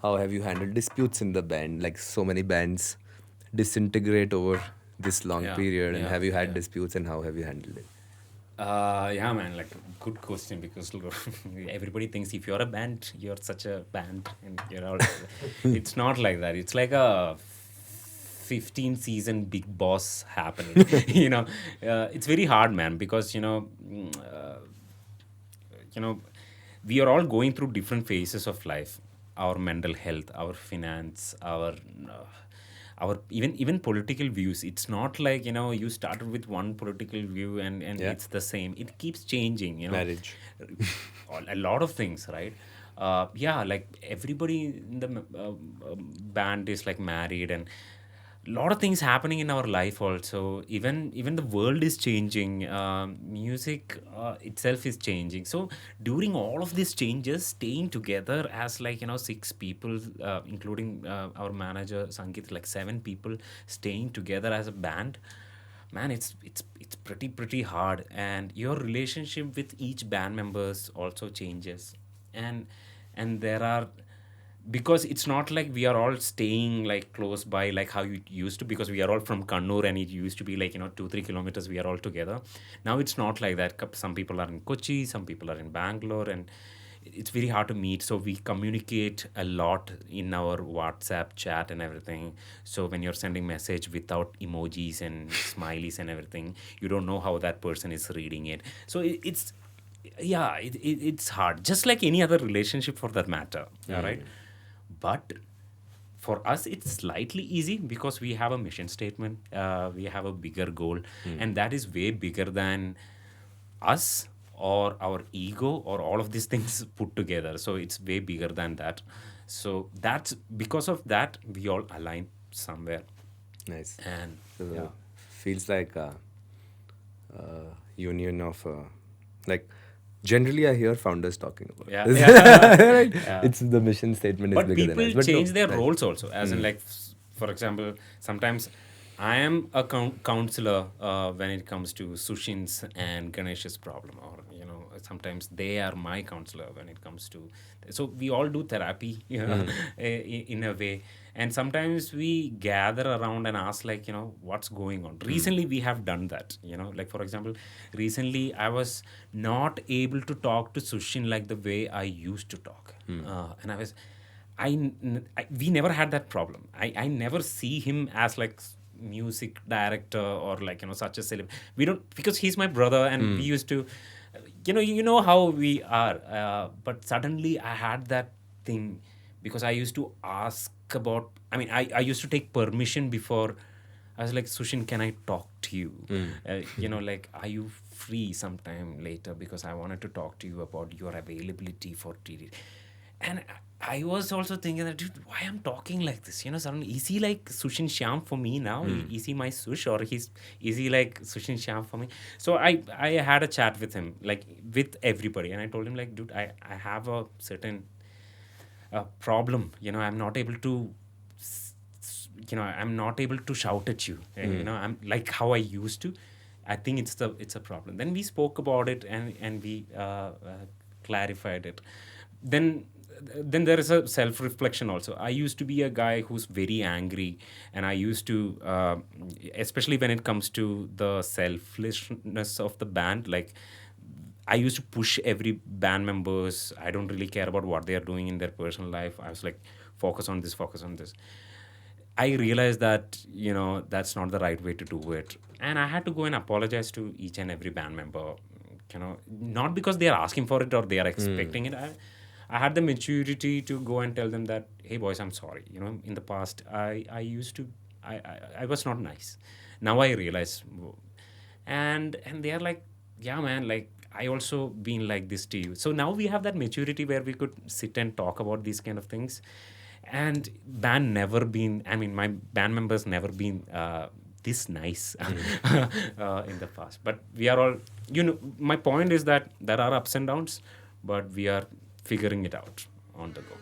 how have you handled disputes in the band? Like so many bands disintegrate over this long Yeah, period, and yeah, have you had yeah. disputes and how have you handled it? Yeah, man, like good question because everybody thinks if you're a band, you're such a band, and you're all. It's not like that. It's like a 15 season Big Boss happening. It's very hard, man, because you know, we are all going through different phases of life. Our mental health, our finance, our even political views. It's not like you started with one political view and Yeah, it's the same. It keeps changing. marriage. A lot of things, right? Yeah, like everybody in the band is like married, and a lot of things happening in our life also. Even the world is changing. Music itself is changing. So during all of these changes, staying together as like six people, including our manager Sangeet, like seven people staying together as a band, man, it's pretty hard. And your relationship with each band members also changes. And and there are, because it's not like we are all staying like close by like how you used to, because we are all from Kannur and it used to be like 2-3 kilometers we are all together. Now it's not like that. Some people are in Kochi, some people are in Bangalore, and it's very hard to meet. So we communicate a lot in our WhatsApp chat and everything. So when you're sending message without emojis and smileys and everything, you don't know how that person is reading it. So it's, yeah, it's hard, just like any other relationship for that matter. All right. But for us it's slightly easy because we have a mission statement, we have a bigger goal, and that is way bigger than us or our ego or all of these things put together. So it's way bigger than that. So that's because of that we all align somewhere. Nice. And yeah. So feels like a, union of like generally I hear founders talking about Yeah, this. yeah. Right? Yeah. It's the mission statement is But bigger than people us. But no, change their nice. roles also, as in like for example, sometimes I am a counselor when it comes to Sushin's and Ganesh's problem, or sometimes they are my counselor when it comes to. So we all do therapy, in a way. And sometimes we gather around and ask, like, what's going on. Recently we have done that, like for example, recently I was not able to talk to Sushin like the way I used to talk. And we never had that problem. I never see him as like music director or like such a celeb. We don't, because he's my brother and we used to, you know how we are. But suddenly I had that thing because I used to ask about. I mean, I used to take permission before. I was like, Sushin, can I talk to you? Like, are you free sometime later? Because I wanted to talk to you about your availability for TD. And I was also thinking that, dude, why I'm talking like this? Suddenly, is he like Sushin Shyam for me now? Is he my Sush, or is he like Sushin Shyam for me? So I had a chat with him, like with everybody, and I told him like, dude, I have a certain problem. I'm not able to I'm not able to shout at you. I'm like how I used to. I think it's a problem. Then we spoke about it, and we clarified it. Then there is a self reflection also. I used to be a guy who's very angry, and I used to, especially when it comes to the selfishness of the band, like I used to push every band members. I don't really care about what they are doing in their personal life. I was like, focus on this, focus on this. I realized that that's not the right way to do it, and I had to go and apologize to each and every band member. Not because they are asking for it or they are expecting it. I had the maturity to go and tell them that, hey boys, I'm sorry. In the past, I used to, I was not nice. Now I realize, and they are like, yeah, man, like I also been like this to you. So now we have that maturity where we could sit and talk about these kind of things. And band never been, I mean, my band members never been this nice in the past. But we are all, my point is that there are ups and downs, but we are figuring it out on the go.